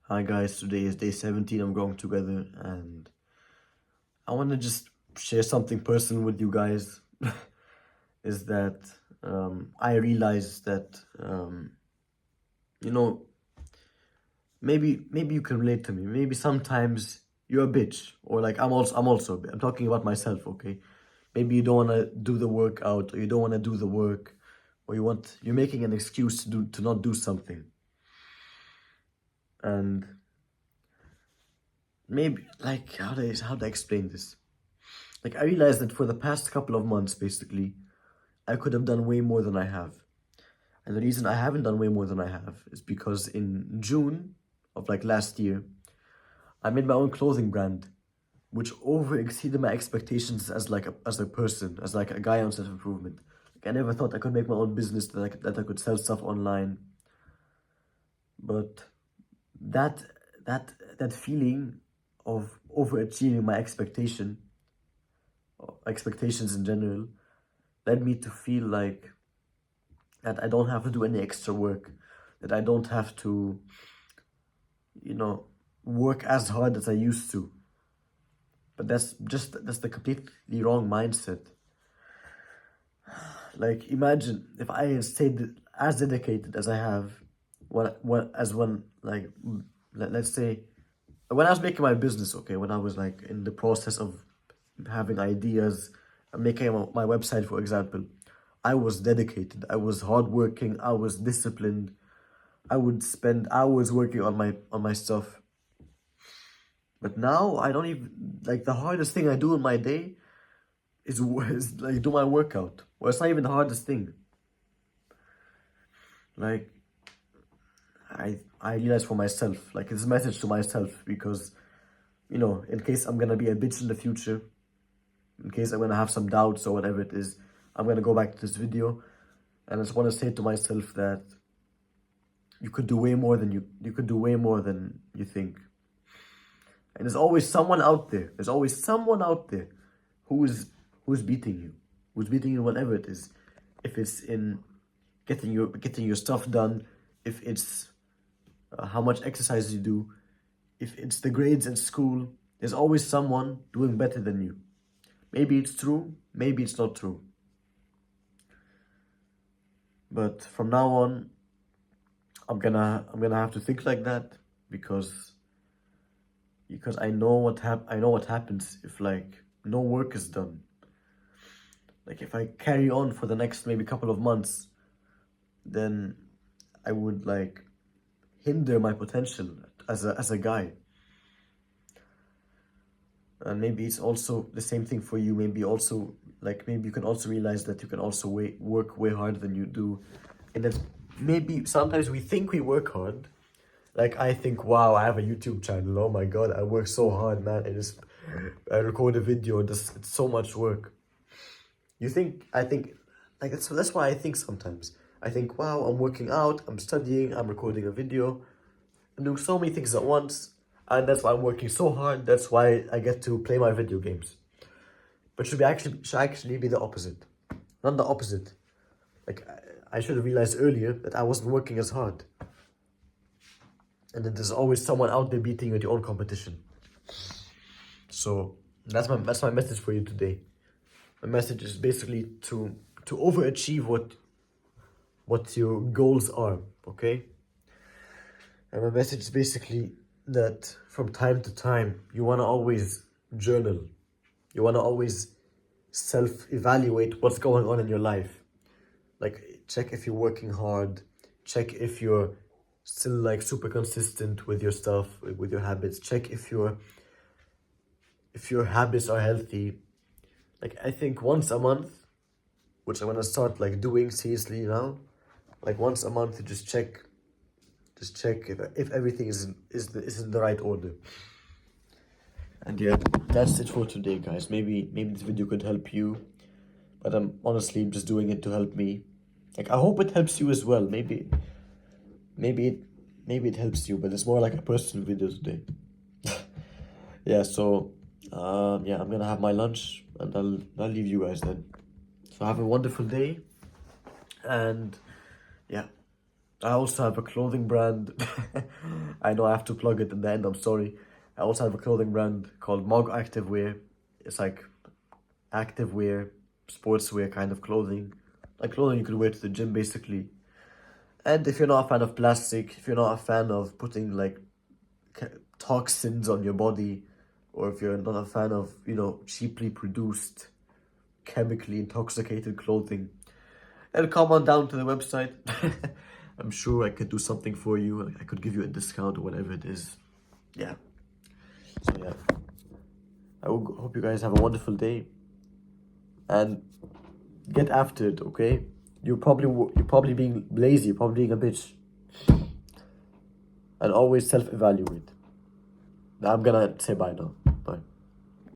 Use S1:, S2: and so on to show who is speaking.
S1: Hi guys, today is day 17 of Growing Together, and I want to just share something personal with you guys. Is that I realized that you know maybe you can relate to me. Maybe sometimes you're a bitch, or like I'm also a bit. I'm talking about myself, okay? Maybe you don't want to do the work out, or you don't want to do the work, or you're making an excuse to not do something, and maybe like how do I explain this? Like, I realized that for the past couple of months, basically, I could have done way more than I have. And the reason I haven't done way more than I have is because in June of like last year, I made my own clothing brand, which over exceeded my expectations as a person, as like a guy on self-improvement. Like, I never thought I could make my own business, that I could sell stuff online. But that that feeling of overachieving my expectations in general led me to feel like that I don't have to do any extra work, that I don't have to, you know, work as hard as I used to. But that's the completely wrong mindset. Like, imagine if I had stayed as dedicated as I have when like let's say when I was making my business, okay, when I was like in the process of having ideas and making my website, for example, I was dedicated, I was hardworking, I was disciplined. I would spend hours working on my stuff. But now I don't even like the hardest thing I do in my day is like do my workout. Or it's not even the hardest thing. Like I realize for myself, like it's a message to myself because in case I'm gonna be a bitch in the future, in case I'm gonna have some doubts or whatever it is, I'm gonna go back to this video and I just wanna say to myself that you could do way more than you could do way more than you think. And there's always someone out there. There's always someone out there who's who's beating you. Who's beating you whatever it is. If it's in getting your stuff done, if it's how much exercise you do, if it's the grades at school, there's always someone doing better than you. Maybe it's true, maybe it's not true. But from now on, I'm gonna have to think like that because I know what happens if like no work is done. Like if I carry on for the next maybe couple of months, then I would like hinder my potential as a guy. And maybe it's also the same thing for you. Maybe you can also realize that you can also work way harder than you do. And that's maybe sometimes we think we work hard. Like I think, wow, I have a YouTube channel. Oh my God, I work so hard, man. I record a video. It's so much work. I think, like that's why I think sometimes. I think, wow, I'm working out, I'm studying, I'm recording a video, I'm doing so many things at once, and that's why I'm working so hard. That's why I get to play my video games. But should actually be the opposite, not the opposite. Like I should have realized earlier that I wasn't working as hard, and that there's always someone out there beating you at your own competition. So that's my message for you today. My message is basically to overachieve what your goals are, okay? And my message is basically that from time to time you want to always journal. You want to always self-evaluate what's going on in your life. Like check if you're working hard, check if you're still like super consistent with your stuff, with your habits. Check if your habits are healthy. Like I think once a month, which I'm gonna start like doing seriously now, like once a month you just check if everything is in the right order. And yeah, that's it for today, guys. Maybe this video could help you, but I'm honestly just doing it to help me. Like I hope it helps you as well. Maybe it helps you, but it's more like a personal video today. Yeah, so yeah, I'm gonna have my lunch and I'll leave you guys then. So have a wonderful day, and yeah, I also have a clothing brand I know I have to plug it in the end, I'm sorry. I also have a clothing brand called Mog Activewear. It's like activewear, sportswear kind of clothing. Like clothing you could wear to the gym basically. And if you're not a fan of plastic, if you're not a fan of putting like toxins on your body, or if you're not a fan of, you know, cheaply produced, chemically intoxicated clothing, then come on down to the website. I'm sure I could do something for you. I could give you a discount or whatever it is. Yeah. So yeah, hope you guys have a wonderful day and get after it. Okay, you're probably being lazy, you're probably being a bitch, and always self-evaluate. Now I'm gonna say bye now. Bye.